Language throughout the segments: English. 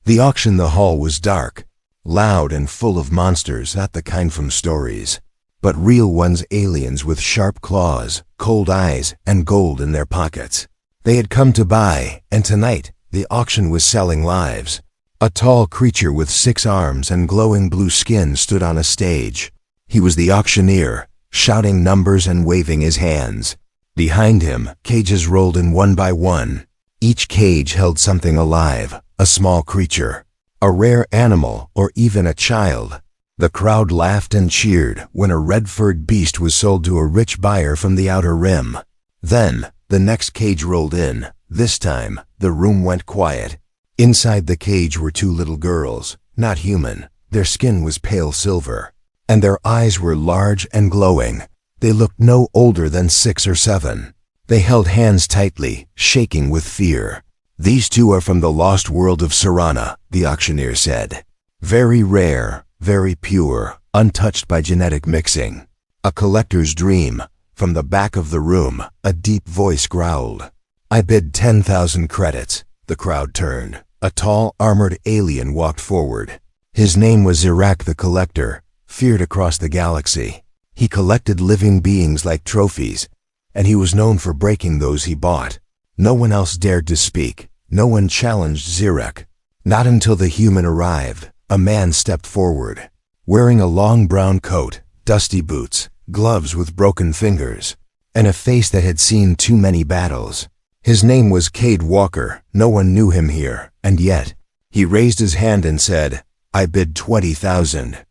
The auction hall was dark, loud and full of monsters, not the kind from stories, but real ones, aliens with sharp claws, cold eyes, and gold in their pockets. They had come to buy, and tonight the auction was selling lives. A tall creature with 6 arms and glowing blue skin stood on a stage. He was the auctioneer, shouting numbers and waving his hands. Behind him, cages rolled in one by one. Each cage held something alive, a small creature, a rare animal, or even a child. The crowd laughed and cheered when a red-furred beast was sold to a rich buyer from the outer rim. Then, the next cage rolled in. This time, the room went quiet. Inside the cage were 2 little girls, not human. Their skin was pale silver, and their eyes were large and glowing. They looked no older than 6 or 7. They held hands tightly, shaking with fear. "These 2 are from the lost world of Serana," the auctioneer said. "Very rare, very pure, untouched by genetic mixing. A collector's dream." From the back of the room, a deep voice growled. "I bid 10,000 credits." The crowd turned. A tall, armored alien walked forward. His name was Zirak the Collector, feared across the galaxy. He collected living beings like trophies, and he was known for breaking those he bought. No one else dared to speak. No one challenged Zirak. Not until the human arrived. A man stepped forward, wearing a long brown coat, dusty boots, gloves with broken fingers, and a face that had seen too many battles. His name was Cade Walker. No one knew him here, and yet, he raised his hand and said, "I bid 20,000.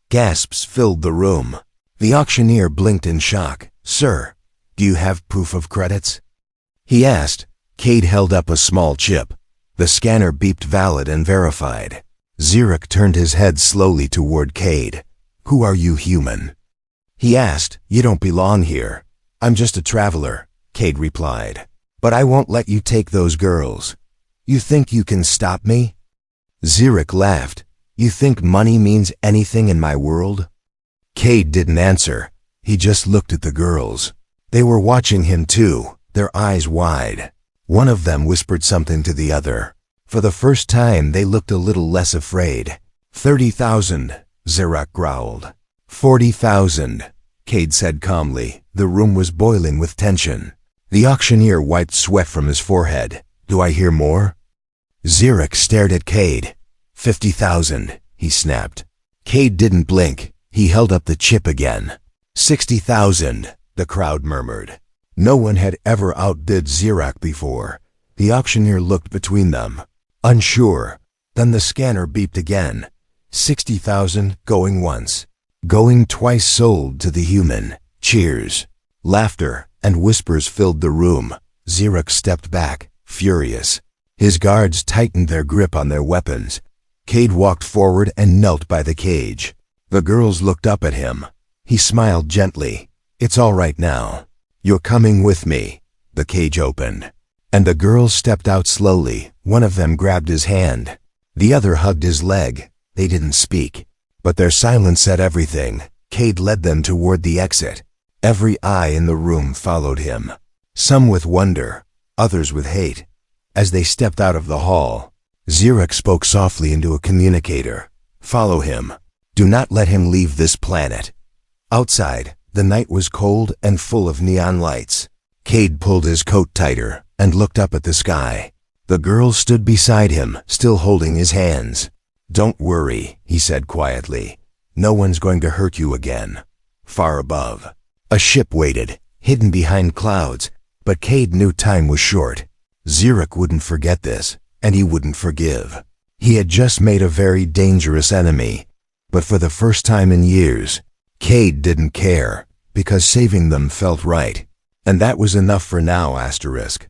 Gasps filled the room. The auctioneer blinked in shock. "Sir, do you have proof of credits?" he asked. Cade held up a small chip. The scanner beeped valid and verified. Zirak turned his head slowly toward Cade. "Who are you, human?" he asked. "You don't belong here." "I'm just a traveler," Cade replied. "But I won't let you take those girls. You think you can stop me?" Zirak laughed. "You think money means anything in my world?" Cade didn't answer. He just looked at the girls. They were watching him too, their eyes wide. One of them whispered something to the other. For the first time, they looked a little less afraid. 30,000, Zirak growled. 40,000, Cade said calmly. The room was boiling with tension. The auctioneer wiped sweat from his forehead. "Do I hear more?" Zirak stared at Cade. 50,000, he snapped. Cade didn't blink. He held up the chip again. 60,000, the crowd murmured. No one had ever outbid Zirak before. The auctioneer looked between them, unsure. Then the scanner beeped again. 60,000, going once. Going twice, sold to the human. Cheers. Laughter and whispers filled the room. Zirak stepped back, furious. His guards tightened their grip on their weapons. Cade walked forward and knelt by the cage. The girls looked up at him. He smiled gently. "It's all right now. You're coming with me." The cage opened, and the girls stepped out slowly. One of them grabbed his hand. The other hugged his leg. They didn't speak, but their silence said everything. Cade led them toward the exit. Every eye in the room followed him, some with wonder, others with hate. As they stepped out of the hall, Zirak spoke softly into a communicator. "Follow him. Do not let him leave this planet." Outside, the night was cold and full of neon lights. Cade pulled his coat tighter and looked up at the sky. The girl stood beside him, still holding his hands. "Don't worry," he said quietly. "No one's going to hurt you again." Far above, a ship waited, hidden behind clouds, but Cade knew time was short. Zirak wouldn't forget this, and he wouldn't forgive. He had just made a very dangerous enemy, but for the first time in years, Cade didn't care, because saving them felt right. And that was enough for now, asterisk.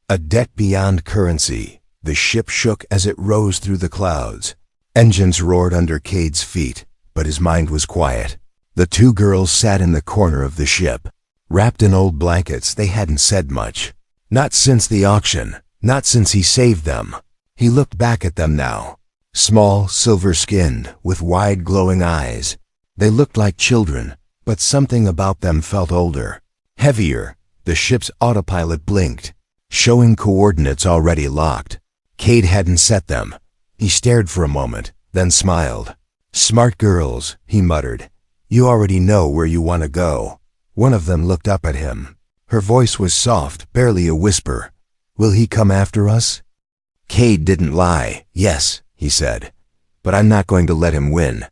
A debt beyond currency. The ship shook as it rose through the clouds. Engines roared under Cade's feet, but his mind was quiet. The 2 girls sat in the corner of the ship. Wrapped in old blankets, they hadn't said much. Not since the auction, not since he saved them. He looked back at them now. Small, silver-skinned, with wide glowing eyes. They looked like children, but something about them felt older. Heavier. The ship's autopilot blinked, showing coordinates already locked. Cade hadn't set them. He stared for a moment, then smiled. "Smart girls," he muttered. "You already know where you want to go." One of them looked up at him. Her voice was soft, barely a whisper. "Will he come after us?" Cade didn't lie. "Yes," he said. "But I'm not going to let him win."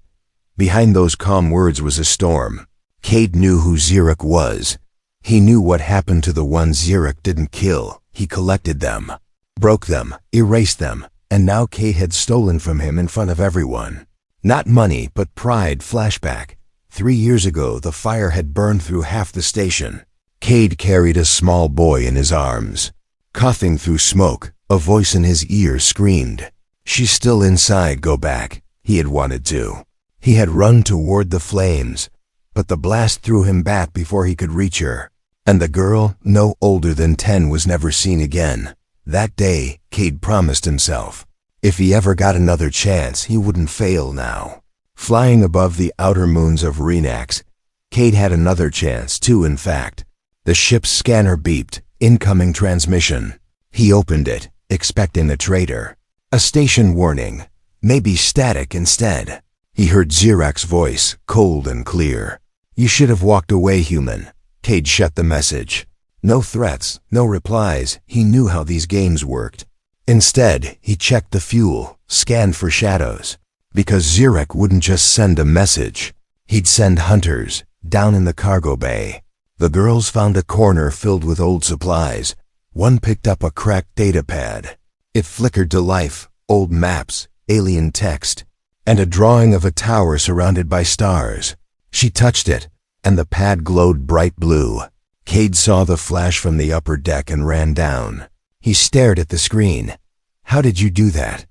Behind those calm words was a storm. Cade knew who Xeric was. He knew what happened to the ones Xeric didn't kill. He collected them, broke them, erased them, and now Cade had stolen from him in front of everyone. Not money, but pride. Flashback. 3 years ago, the fire had burned through half the station. Cade carried a small boy in his arms. Coughing through smoke, a voice in his ear screamed, "She's still inside, go back." He had wanted to. He had run toward the flames, but the blast threw him back before he could reach her. And the girl, no older than 10, was never seen again. That day, Cade promised himself, if he ever got another chance, he wouldn't fail now. Flying above the outer moons of Renax, Cade had another chance too, in fact. The ship's scanner beeped, incoming transmission. He opened it, expecting a traitor. A station warning, maybe static instead. He heard Xerac's voice, cold and clear. "You should have walked away, human." Cade shut the message. No threats, no replies. He knew how these games worked. Instead, he checked the fuel, scanned for shadows. Because Xerac wouldn't just send a message. He'd send hunters, down in the cargo bay. The girls found a corner filled with old supplies. One picked up a cracked data pad. It flickered to life, old maps, alien text, and a drawing of a tower surrounded by stars. She touched it, and the pad glowed bright blue. Cade saw the flash from the upper deck and ran down. He stared at the screen. "How did you do that?"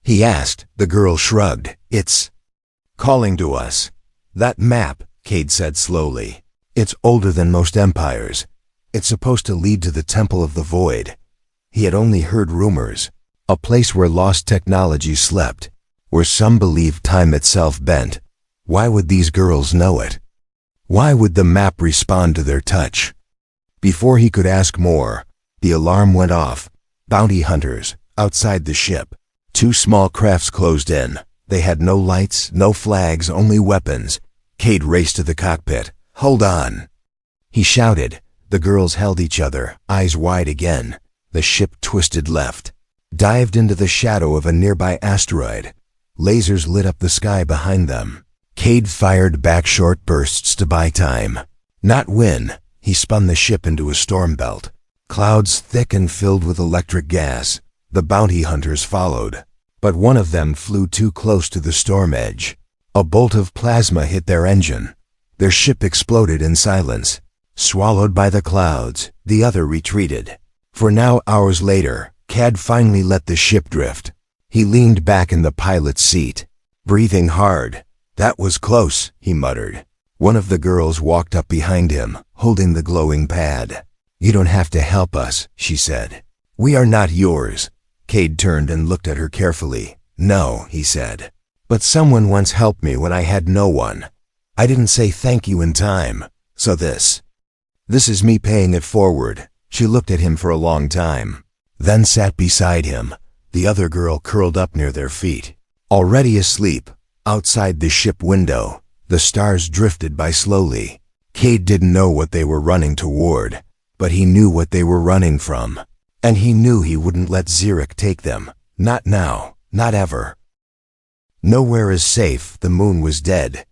he asked. The girl shrugged. "It's calling to us." "That map," Cade said slowly. "It's older than most empires. It's supposed to lead to the Temple of the Void." He had only heard rumors. A place where lost technology slept, where some believed time itself bent. Why would these girls know it? Why would the map respond to their touch? Before he could ask more, the alarm went off. Bounty hunters, outside the ship. 2 small crafts closed in. They had no lights, no flags, only weapons. Cade raced to the cockpit. "Hold on!" he shouted. The girls held each other, eyes wide again. The ship twisted left, dived into the shadow of a nearby asteroid. Lasers lit up the sky behind them. Cade fired back short bursts to buy time. Not win. He spun the ship into a storm belt. Clouds thick and filled with electric gas. The bounty hunters followed. But one of them flew too close to the storm edge. A bolt of plasma hit their engine. Their ship exploded in silence. Swallowed by the clouds, the other retreated. For now, hours later, Cade finally let the ship drift. He leaned back in the pilot's seat, breathing hard. "That was close," he muttered. One of the girls walked up behind him, holding the glowing pad. "You don't have to help us," she said. "We are not yours." Cade turned and looked at her carefully. "No," he said. "But someone once helped me when I had no one. I didn't say thank you in time. So this is me paying it forward." She looked at him for a long time, then sat beside him, the other girl curled up near their feet. Already asleep, outside the ship window, the stars drifted by slowly. Cade didn't know what they were running toward, but he knew what they were running from. And he knew he wouldn't let Xeric take them. Not now, not ever. Nowhere is safe. The moon was dead.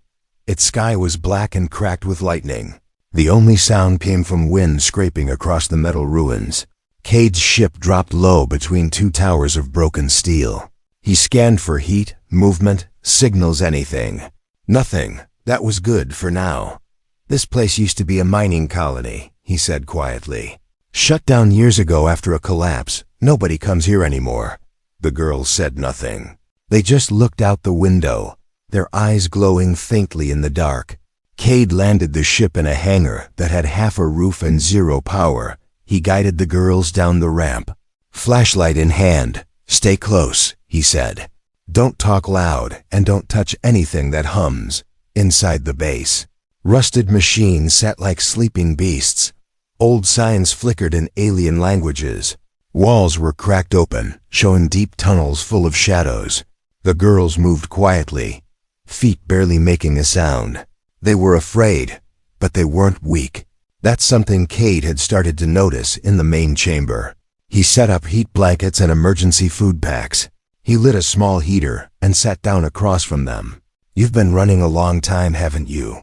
Its sky was black and cracked with lightning. The only sound came from wind scraping across the metal ruins. Cade's ship dropped low between 2 towers of broken steel. He scanned for heat, movement, signals, anything. Nothing. That was good for now. "This place used to be a mining colony," he said quietly. "Shut down years ago after a collapse. Nobody comes here anymore." The girls said nothing. They just looked out the window, their eyes glowing faintly in the dark. Cade landed the ship in a hangar that had half a roof and 0 power. He guided the girls down the ramp. Flashlight in hand. "Stay close," he said. "Don't talk loud and don't touch anything that hums." Inside the base, rusted machines sat like sleeping beasts. Old signs flickered in alien languages. Walls were cracked open, showing deep tunnels full of shadows. The girls moved quietly, feet barely making a sound. They were afraid, but they weren't weak. That's something Cade had started to notice in the main chamber. He set up heat blankets and emergency food packs. He lit a small heater and sat down across from them. "You've been running a long time, haven't you?"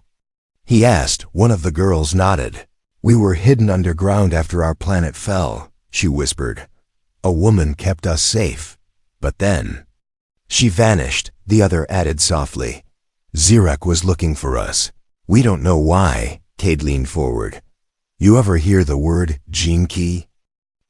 he asked. One of the girls nodded. "We were hidden underground after our planet fell," she whispered. "A woman kept us safe. But then she vanished," the other added softly. "Zirak was looking for us. We don't know why." Cade leaned forward. "You ever hear the word gene key?"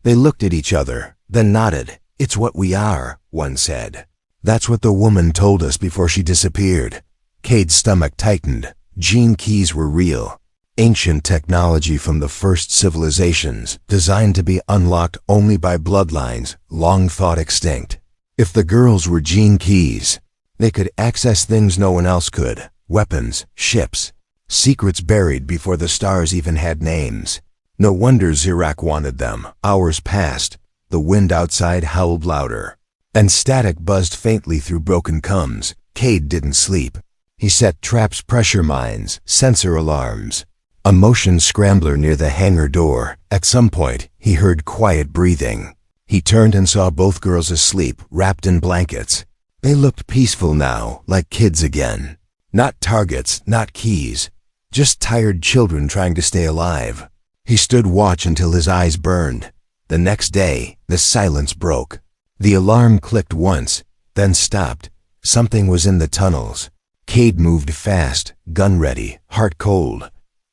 They looked at each other, then nodded. "It's what we are," one said. "That's what the woman told us before she disappeared." Cade's stomach tightened. Gene keys were real. Ancient technology from the first civilizations, designed to be unlocked only by bloodlines long thought extinct. If the girls were gene keys, they could access things no one else could. Weapons, ships, secrets buried before the stars even had names. No wonder Zirak wanted them. Hours passed. The wind outside howled louder, and static buzzed faintly through broken combs. Cade didn't sleep. He set traps, pressure mines, sensor alarms. A motion scrambler near the hangar door. At some point, he heard quiet breathing. He turned and saw both girls asleep, wrapped in blankets. They looked peaceful now, like kids again. Not targets, not keys, just tired children trying to stay alive. He stood watch until his eyes burned. The next day, the silence broke. The alarm clicked once, then stopped. Something was in the tunnels. Cade moved fast, gun ready, heart cold.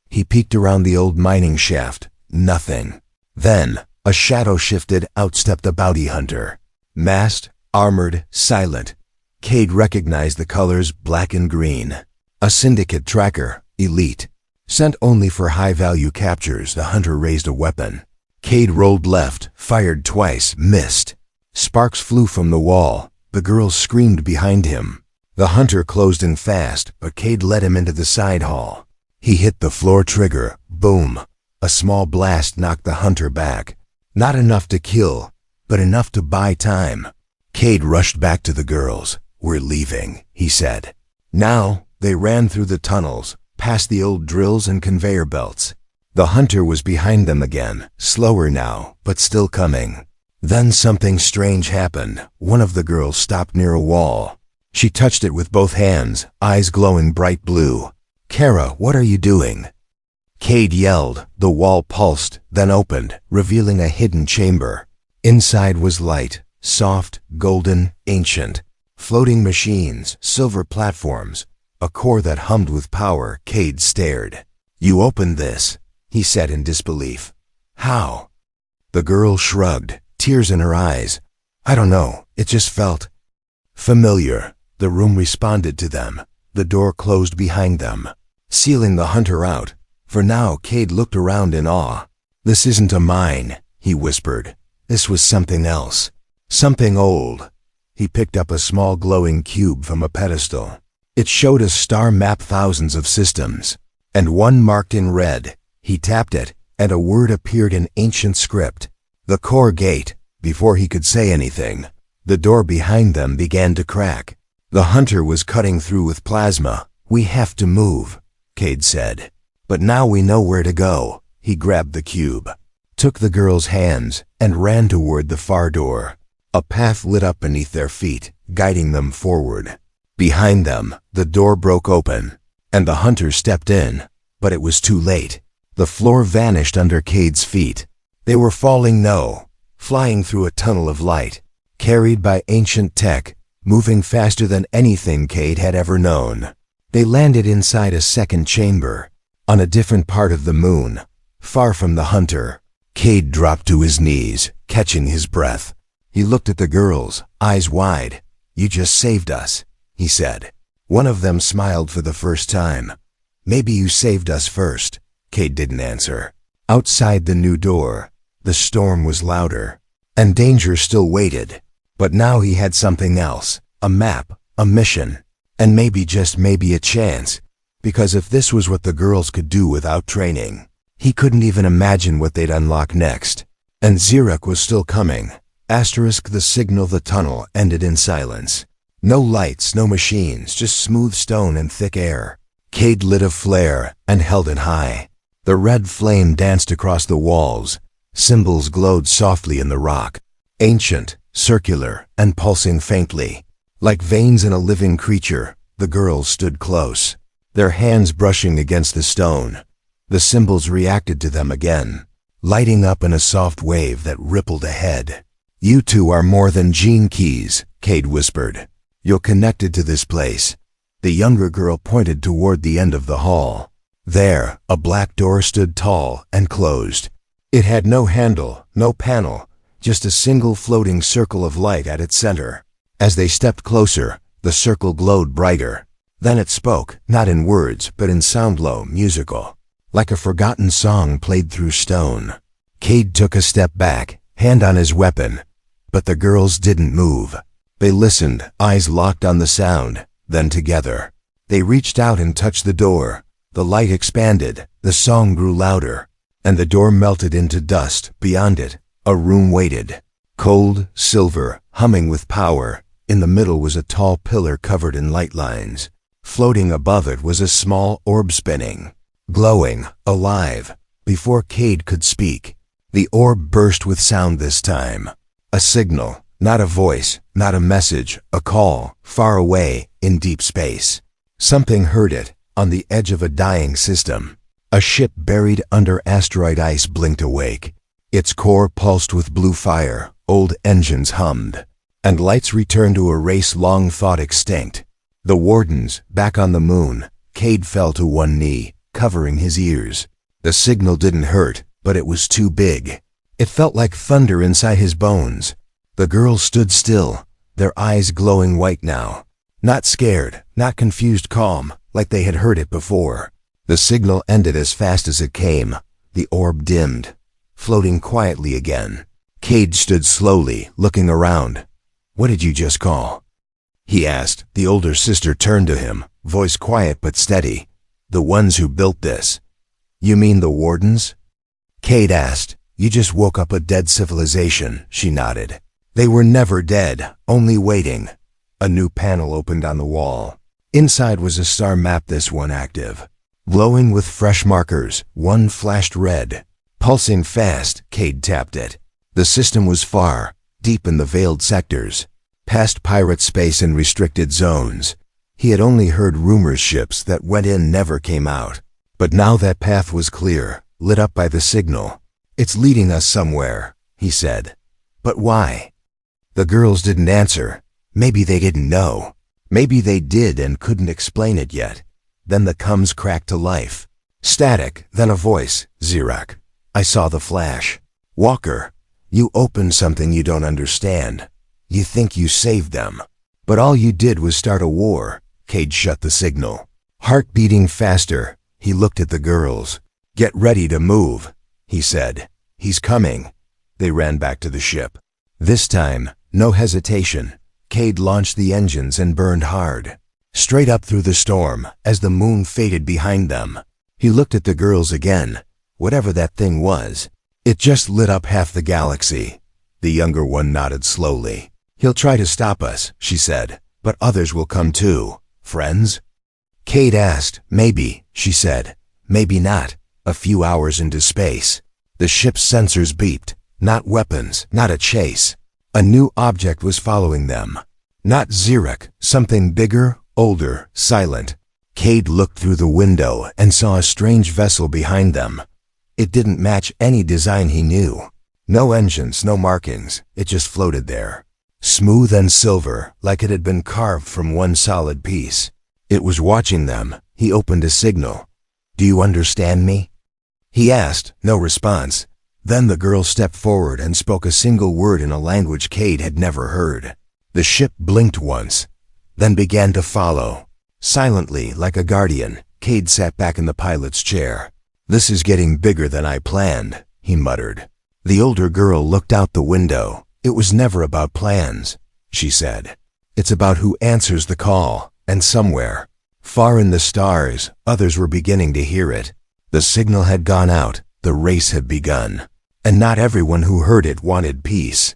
He peeked around the old mining shaft. Nothing. Then, a shadow shifted. Out stepped a bounty hunter. Masked, armored, silent. Cade recognized the colors black and green. A syndicate tracker, elite. Sent only for high-value captures. The hunter raised a weapon. Cade rolled left, fired twice, missed. Sparks flew from the wall. The girls screamed behind him. The hunter closed in fast, but Cade led him into the side hall. He hit the floor trigger. Boom. A small blast knocked the hunter back. Not enough to kill, but enough to buy time. Cade rushed back to the girls. "We're leaving," he said. Now, they ran through the tunnels, past the old drills and conveyor belts. The hunter was behind them again, slower now, but still coming. Then something strange happened. One of the girls stopped near a wall. She touched it with both hands, eyes glowing bright blue. "Kara, what are you doing?" Cade yelled. The wall pulsed, then opened, revealing a hidden chamber. Inside was light, soft, golden, ancient. Floating machines, silver platforms, a core that hummed with power. Cade stared. "You opened this," he said in disbelief. "How?" The girl shrugged, tears in her eyes. "I don't know, it just felt familiar." The room responded to them. The door closed behind them, sealing the hunter out. For now, Cade looked around in awe. "This isn't a mine," he whispered. "This was something else. Something old." He picked up a small glowing cube from a pedestal. It showed a star map, thousands of systems, and one marked in red. He tapped it, and a word appeared in ancient script. The core gate. Before he could say anything, the door behind them began to crack. The hunter was cutting through with plasma. "We have to move," Cade said. "But now we know where to go." He grabbed the cube, took the girl's hands, and ran toward the far door. A path lit up beneath their feet, guiding them forward. Behind them, the door broke open, and the hunter stepped in. But it was too late. The floor vanished under Cade's feet. They were flying through a tunnel of light, carried by ancient tech, moving faster than anything Cade had ever known. They landed inside a second chamber, on a different part of the moon, far from the hunter. Cade dropped to his knees, catching his breath. He looked at the girls, eyes wide. "You just saved us," he said. One of them smiled for the first time. "Maybe you saved us first." Cade didn't answer. Outside the new door, the storm was louder, and danger still waited. But now he had something else, a map, a mission, and maybe, just maybe, a chance. Because if this was what the girls could do without training, he couldn't even imagine what they'd unlock next. And Xerak was still coming. The signal, the tunnel ended in silence. No lights, no machines, just smooth stone and thick air. Cade lit a flare and held it high. The red flame danced across the walls. Symbols glowed softly in the rock, ancient, circular, and pulsing faintly. Like veins in a living creature, the girls stood close, their hands brushing against the stone. The symbols reacted to them again, lighting up in a soft wave that rippled ahead. "You two are more than gene keys," Cade whispered. "You're connected to this place." The younger girl pointed toward the end of the hall. There, a black door stood tall and closed. It had no handle, no panel, just a single floating circle of light at its center. As they stepped closer, the circle glowed brighter. Then it spoke, not in words, but in sound low, musical, like a forgotten song played through stone. Cade took a step back, hand on his weapon, but the girls didn't move. They listened, eyes locked on the sound, then together. They reached out and touched the door. The light expanded, the song grew louder, and the door melted into dust. Beyond it, a room waited. Cold, silver, humming with power. In the middle was a tall pillar covered in light lines. Floating above it was a small orb spinning, glowing, alive. Before Cade could speak, the orb burst with sound this time. A signal, not a voice, not a message, a call, far away, in deep space. Something heard it, on the edge of a dying system. A ship buried under asteroid ice blinked awake. Its core pulsed with blue fire, old engines hummed, and lights returned to a race long thought extinct. The wardens, back on the moon. Cade fell to one knee, covering his ears. The signal didn't hurt, but it was too big. It felt like thunder inside his bones. The girls stood still, their eyes glowing white now. Not scared, not confused, calm, like they had heard it before. The signal ended as fast as it came. The orb dimmed, floating quietly again. Cade stood slowly, looking around. "What did you just call?" he asked. The older sister turned to him, voice quiet but steady. "The ones who built this." "You mean the wardens?" Cade asked. "You just woke up a dead civilization," she nodded. "They were never dead, only waiting." A new panel opened on the wall. Inside was a star map, this one active, glowing with fresh markers. One flashed red, pulsing fast. Cade tapped it. The system was far, deep in the veiled sectors, past pirate space and restricted zones. He had only heard rumors ships that went in never came out. But now that path was clear, lit up by the signal. "It's leading us somewhere," he said. "But why?" The girls didn't answer. Maybe they didn't know. Maybe they did and couldn't explain it yet. Then the comms cracked to life. Static, then a voice. "Xerak, I saw the flash. Walker, you opened something you don't understand. You think you saved them. But all you did was start a war." Cade shut the signal. Heart beating faster, he looked at the girls. "Get ready to move," he said. "He's coming." They ran back to the ship. This time, no hesitation. Cade launched the engines and burned hard, straight up through the storm. As the moon faded behind them, he looked at the girls again. Whatever that thing was, it just lit up half the galaxy. The younger one nodded slowly. "He'll try to stop us," she said, "but others will come too." "Friends?" Cade asked. "Maybe," she said. "Maybe not." A few hours into space, the ship's sensors beeped. Not weapons, not a chase. A new object was following them. Not Xerak, something bigger, older, silent. Cade looked through the window and saw a strange vessel behind them. It didn't match any design he knew. No engines, no markings. It just floated there, smooth and silver, like it had been carved from one solid piece. It was watching them. He opened a signal. "Do you understand me?" he asked. No response. Then the girl stepped forward and spoke a single word in a language Cade had never heard. The ship blinked once, then began to follow. Silently, like a guardian, Cade sat back in the pilot's chair. "This is getting bigger than I planned," he muttered. The older girl looked out the window. "It was never about plans," she said. "It's about who answers the call, and somewhere, far in the stars, others were beginning to hear it." The signal had gone out. The race had begun. and not everyone who heard it wanted peace.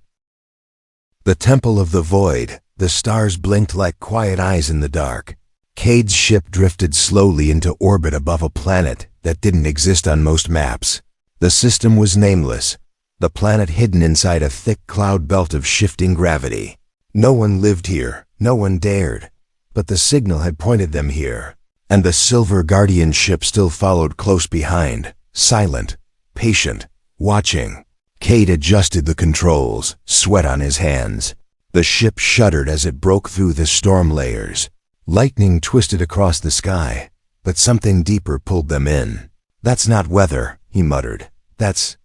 The Temple of the Void, the stars blinked like quiet eyes in the dark. Cade's ship drifted slowly into orbit above a planet that didn't exist on most maps. The system was nameless, the planet hidden inside a thick cloud belt of shifting gravity. No one lived here, no one dared, but the signal had pointed them here, and the Silver Guardian ship still followed close behind, silent, patient, watching. Cade adjusted the controls, sweat on his hands. The ship shuddered as it broke through the storm layers. Lightning twisted across the sky, but something deeper pulled them in. "That's not weather," he muttered. "That's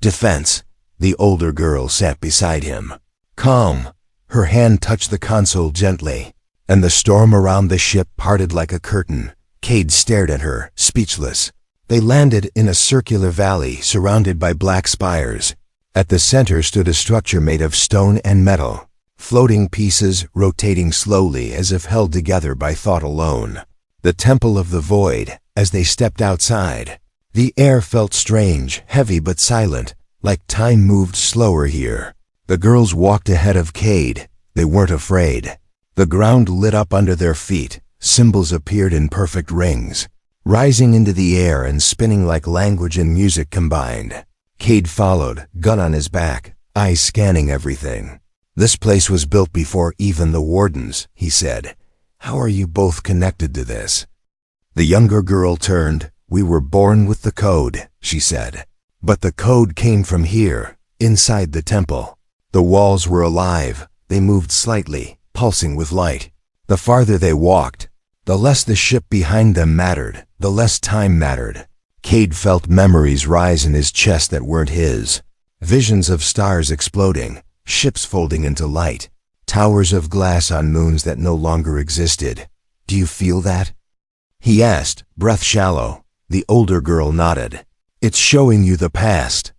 defense." The older girl sat beside him. Calm. Her hand touched the console gently, and the storm around the ship parted like a curtain. Cade stared at her, speechless. They landed in a circular valley surrounded by black spires. At the center stood a structure made of stone and metal, floating pieces rotating slowly as if held together by thought alone. The Temple of the Void. As they stepped outside, the air felt strange, heavy but silent, like time moved slower here. The girls walked ahead of Cade. They weren't afraid. The ground lit up under their feet. Symbols appeared in perfect rings, rising into the air and spinning like language and music combined. Cade followed, gun on his back, eyes scanning everything. "This place was built before even the Wardens," he said. "How are you both connected to this?" The younger girl turned. "We were born with the code," she said. "But the code came from here, inside the temple." The walls were alive. They moved slightly, pulsing with light. The farther they walked, the less the ship behind them mattered, the less time mattered. Cade felt memories rise in his chest that weren't his. Visions of stars exploding, ships folding into light, towers of glass on moons that no longer existed. "Do you feel that?" he asked, breath shallow. The older girl nodded. "It's showing you the past."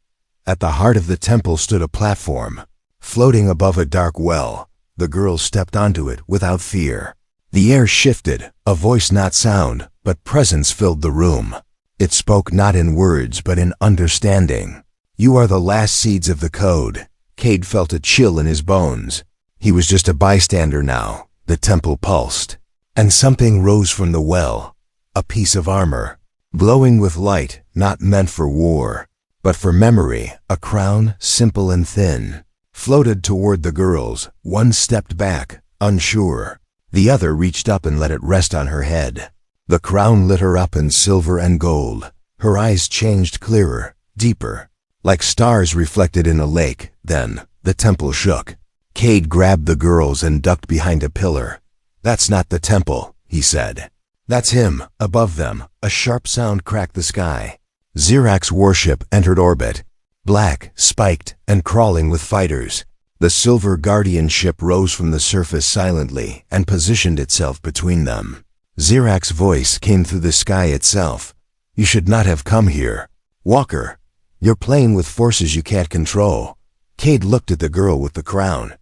At the heart of the temple stood a platform, floating above a dark well. The girl stepped onto it without fear. The air shifted, a voice not sound, but presence filled the room. It spoke not in words but in understanding. "You are the last seeds of the code." Cade felt a chill in his bones. He was just a bystander now. The temple pulsed, and something rose from the well, a piece of armor, glowing with light, not meant for war, but for memory. A crown, simple and thin, floated toward the girls. One stepped back, unsure. The other reached up and let it rest on her head. The crown lit her up in silver and gold. Her eyes changed clearer, deeper, like stars reflected in a lake. Then, the temple shook. Cade grabbed the girls and ducked behind a pillar. "That's not the temple," he said. "That's him." Above them, a sharp sound cracked the sky. Zirak's warship entered orbit, black, spiked, and crawling with fighters. The Silver Guardian ship rose from the surface silently and positioned itself between them. Zirak's voice came through the sky itself. "You should not have come here. Walker, you're playing with forces you can't control." Cade looked at the girl with the crown.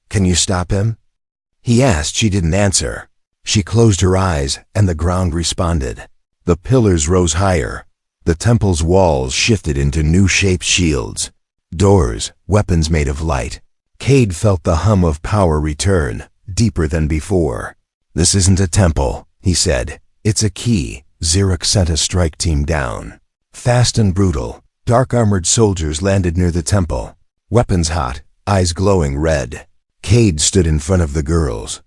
"Can you stop him?" he asked. She didn't answer. She closed her eyes, and the ground responded. The pillars rose higher. The temple's walls shifted into new-shaped shields, doors, weapons made of light. Cade felt the hum of power return, deeper than before. "This isn't a temple," he said. "It's a key." Zirak sent a strike team down. Fast and brutal, dark-armored soldiers landed near the temple, weapons hot, eyes glowing red. Cade stood in front of the girls,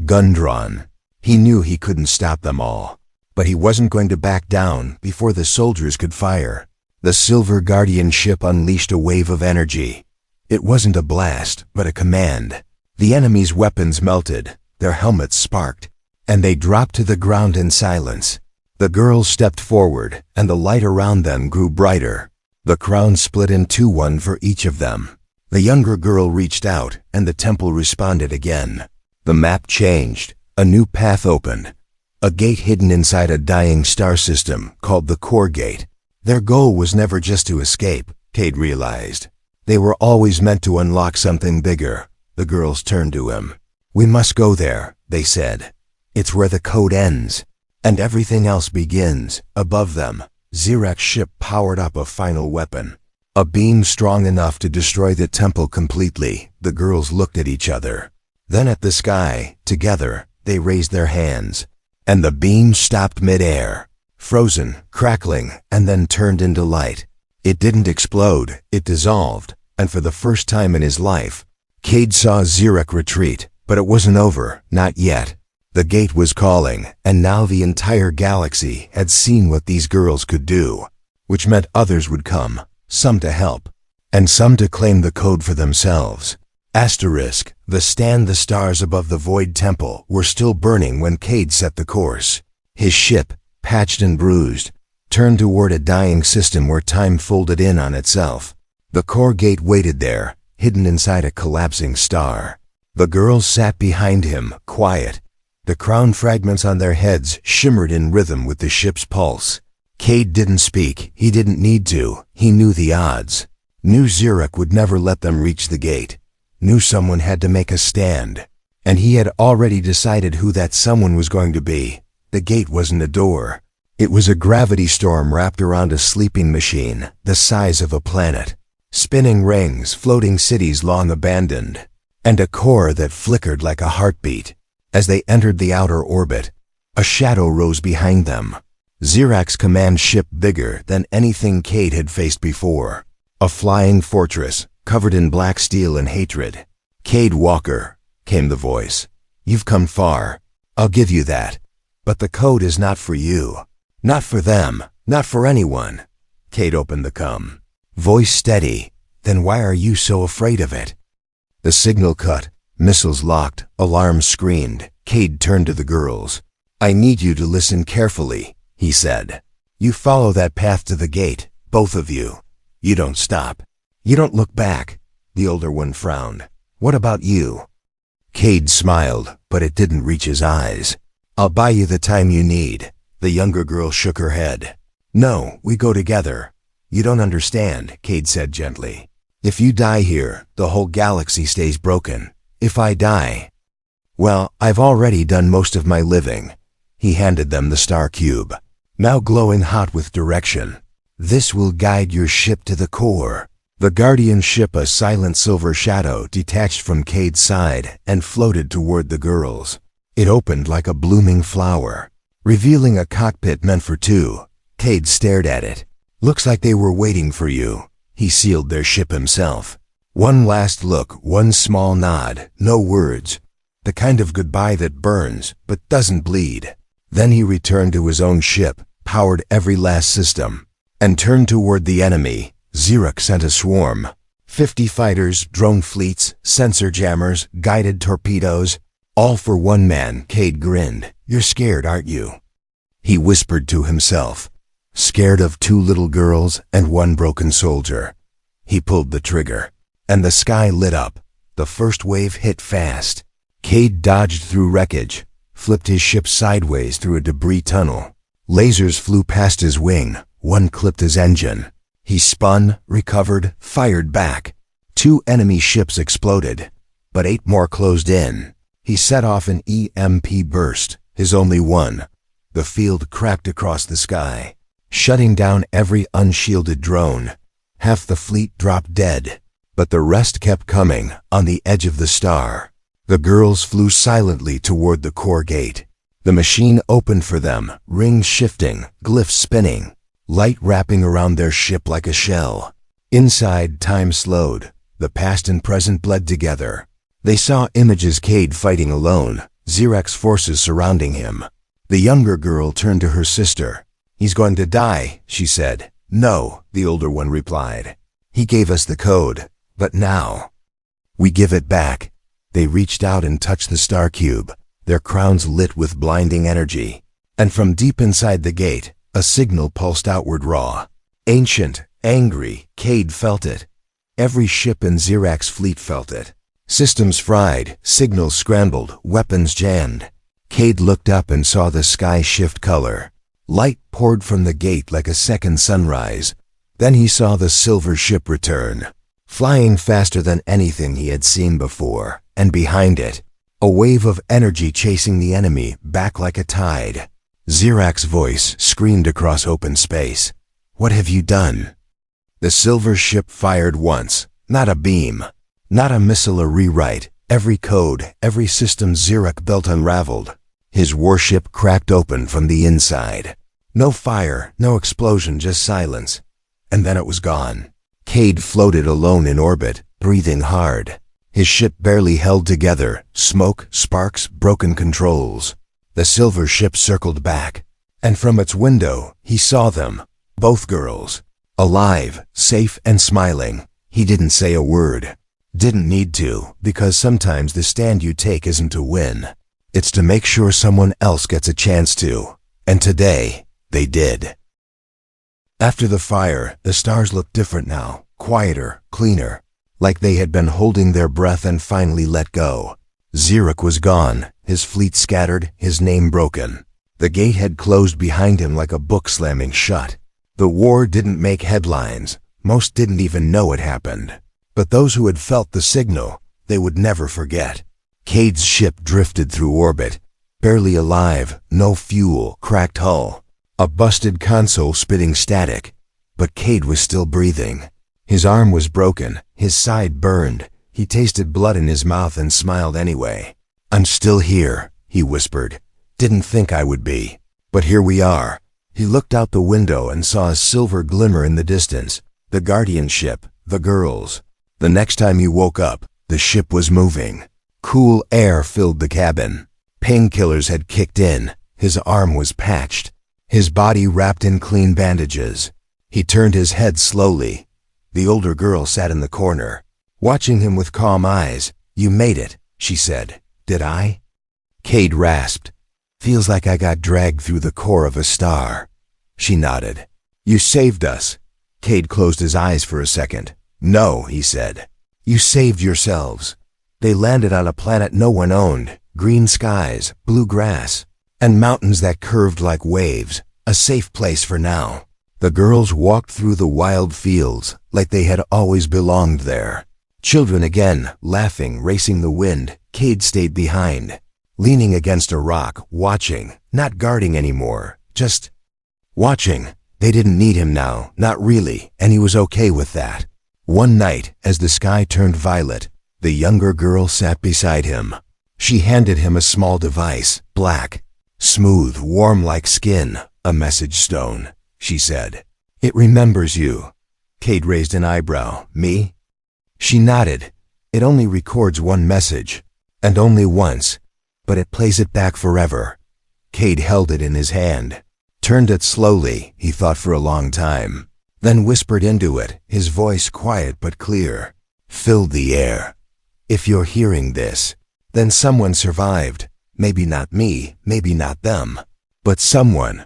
gun drawn. He knew he couldn't stop them all, but he wasn't going to back down before the soldiers could fire. The Silver Guardian ship unleashed a wave of energy. It wasn't a blast, but a command. The enemy's weapons melted, their helmets sparked, and they dropped to the ground in silence. The girls stepped forward, and the light around them grew brighter. The crown split in two, one for each of them. The younger girl reached out, and the temple responded again. The map changed. A new path opened. A gate hidden inside a dying star system called the Core Gate. Their goal was never just to escape, Cade realized. They were always meant to unlock something bigger. The girls turned to him. "We must go there," they said. "It's where the code ends, and everything else begins." Above them, Zirak's ship powered up a final weapon. A beam strong enough to destroy the temple completely. The girls looked at each other. Then at the sky. Together, they raised their hands. And the beam stopped mid-air, frozen, crackling, and then turned into light. It didn't explode, it dissolved, and for the first time in his life, Cade saw Xerek retreat, but it wasn't over, not yet. The gate was calling, and now the entire galaxy had seen what these girls could do, which meant others would come, some to help, and some to claim the code for themselves. Asterisk, the stars above the Void Temple were still burning when Cade set the course. His ship, patched and bruised, turned toward a dying system where time folded in on itself. The core gate waited there, hidden inside a collapsing star. The girls sat behind him, quiet. The crown fragments on their heads shimmered in rhythm with the ship's pulse. Cade didn't speak. He didn't need to. He knew the odds. Knew Xerek would never let them reach the gate. Knew someone had to make a stand. And he had already decided who that someone was going to be. The gate wasn't a door. It was a gravity storm wrapped around a sleeping machine, the size of a planet. Spinning rings, floating cities long abandoned, and a core that flickered like a heartbeat. As they entered the outer orbit, a shadow rose behind them. Xerek's command ship bigger than anything Cade had faced before. A flying fortress, covered in black steel and hatred. "Cade Walker," came the voice. "You've come far. I'll give you that. But the code is not for you. Not for them. Not for anyone." Cade opened the com. Voice steady. "Then why are you so afraid of it?" The signal cut. Missiles locked. Alarms screamed. Cade turned to the girls. "I need you to listen carefully," he said. "You follow that path to the gate, both of you. You don't stop. You don't look back." The older one frowned. "What about you?" Cade smiled, but it didn't reach his eyes. "I'll buy you the time you need." The younger girl shook her head. "No, we go together." "You don't understand," Cade said gently. "If you die here, the whole galaxy stays broken. If I die, well, I've already done most of my living." He handed them the star cube, now glowing hot with direction. "This will guide your ship to the core." The Guardian ship, a silent silver shadow, detached from Cade's side and floated toward the girls. It opened like a blooming flower, revealing a cockpit meant for two. Cade stared at it. "Looks like they were waiting for you." He sealed their ship himself. One last look, one small nod, no words. The kind of goodbye that burns, but doesn't bleed. Then he returned to his own ship, powered every last system, and turned toward the enemy. Xerek sent a swarm. 50 fighters, drone fleets, sensor jammers, guided torpedoes, all for one man. Cade grinned. "You're scared, aren't you?" He whispered to himself. Scared of 2 little girls and 1 broken soldier. He pulled the trigger, and the sky lit up. The first wave hit fast. Cade dodged through wreckage, flipped his ship sideways through a debris tunnel. Lasers flew past his wing. 1 clipped his engine. He spun, recovered, fired back. 2 enemy ships exploded, but 8 more closed in. He set off an EMP burst, his only one. The field cracked across the sky, shutting down every unshielded drone. Half the fleet dropped dead, but the rest kept coming on the edge of the star. The girls flew silently toward the core gate. The machine opened for them, rings shifting, glyphs spinning, light wrapping around their ship like a shell. Inside, time slowed. The past and present bled together. They saw images Cade fighting alone, Xerek's forces surrounding him. The younger girl turned to her sister. "He's going to die," she said. "No," the older one replied. "He gave us the code, but now we give it back." They reached out and touched the star cube, their crowns lit with blinding energy. And from deep inside the gate, a signal pulsed outward raw. Ancient, angry, Cade felt it. Every ship in Xerek's fleet felt it. Systems fried, signals scrambled, weapons jammed. Cade looked up and saw the sky shift color. Light poured from the gate like a second sunrise. Then he saw the silver ship return, flying faster than anything he had seen before, and behind it, a wave of energy chasing the enemy back like a tide. Xerek's voice screamed across open space. "What have you done?" The silver ship fired once, not a beam, not a missile or rewrite. Every code, every system Xerox built unraveled. His warship cracked open from the inside. No fire, no explosion, just silence. And then it was gone. Cade floated alone in orbit, breathing hard. His ship barely held together, smoke, sparks, broken controls. The silver ship circled back, and from its window, he saw them, both girls, alive, safe and smiling. He didn't say a word. Didn't need to, because sometimes the stand you take isn't to win. It's to make sure someone else gets a chance to. And today, they did. After the fire, the stars looked different now, quieter, cleaner, like they had been holding their breath and finally let go. Xerox was gone, his fleet scattered, his name broken. The gate had closed behind him like a book slamming shut. The war didn't make headlines. Most didn't even know it happened. But those who had felt the signal, they would never forget. Cade's ship drifted through orbit, barely alive, no fuel, cracked hull, a busted console spitting static. But Cade was still breathing. His arm was broken, his side burned. He tasted blood in his mouth and smiled anyway. "I'm still here," he whispered. "Didn't think I would be. But here we are." He looked out the window and saw a silver glimmer in the distance. The Guardian ship, the girls. The next time he woke up, the ship was moving. Cool air filled the cabin. Painkillers had kicked in. His arm was patched. His body wrapped in clean bandages. He turned his head slowly. The older girl sat in the corner, watching him with calm eyes. "You made it," she said. "Did I?" Cade rasped. "Feels like I got dragged through the core of a star." She nodded. "You saved us." Cade closed his eyes for a second. "No," he said. "You saved yourselves." They landed on a planet no one owned, green skies, blue grass, and mountains that curved like waves, a safe place for now. The girls walked through the wild fields like they had always belonged there. Children again, laughing, racing the wind. Cade stayed behind, leaning against a rock, watching, not guarding anymore, just watching. They didn't need him now, not really, and he was okay with that. One night, as the sky turned violet, the younger girl sat beside him. She handed him a small device, black, smooth, warm like skin, a message stone. She said, "It remembers you." Cade raised an eyebrow. "Me?" She nodded. "It only records one message, and only once, but it plays it back forever." Cade held it in his hand, turned it slowly, he thought for a long time, then whispered into it, his voice quiet but clear. Filled the air. "If you're hearing this, then someone survived. Maybe not me, maybe not them, but someone.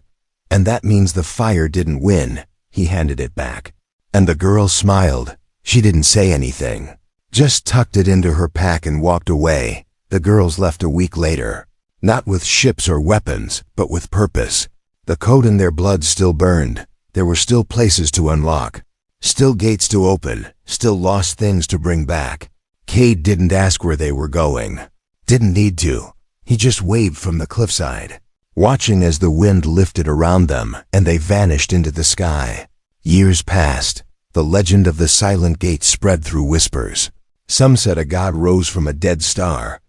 And that means the fire didn't win." He handed it back. And the girl smiled. She didn't say anything, just tucked it into her pack and walked away. The girls left a week later, not with ships or weapons, but with purpose. The code in their blood still burned. There were still places to unlock, still gates to open, still lost things to bring back. Cade didn't ask where they were going. Didn't need to. He just waved from the cliffside, watching as the wind lifted around them and they vanished into the sky. Years passed. The legend of the silent gate spread through whispers. Some said a god rose from a dead star.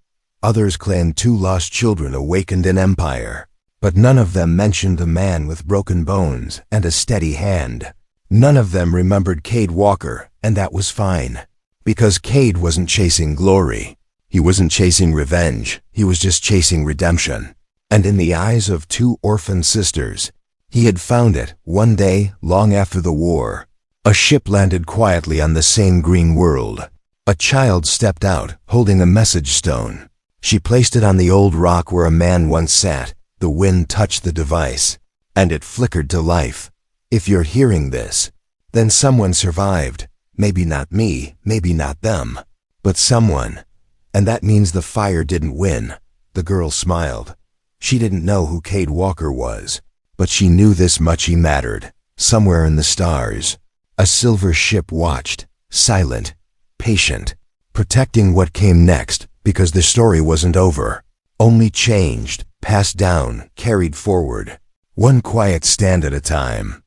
Others claimed 2 lost children awakened an empire. But none of them mentioned the man with broken bones and a steady hand. None of them remembered Cade Walker, and that was fine. Because Cade wasn't chasing glory. He wasn't chasing revenge. He was just chasing redemption. And in the eyes of 2 orphan sisters, he had found it one day long after the war. A ship landed quietly on the same green world. A child stepped out, holding a message stone. She placed it on the old rock where a man once sat. The wind touched the device, and it flickered to life. If you're hearing this, then someone survived. Maybe not me, maybe not them, but someone. And that means the fire didn't win. The girl smiled. She didn't know who Cade Walker was, but she knew this much: he mattered. Somewhere in the stars, a silver ship watched, silent, patient, protecting what came next, because the story wasn't over, only changed, passed down, carried forward, one quiet stand at a time.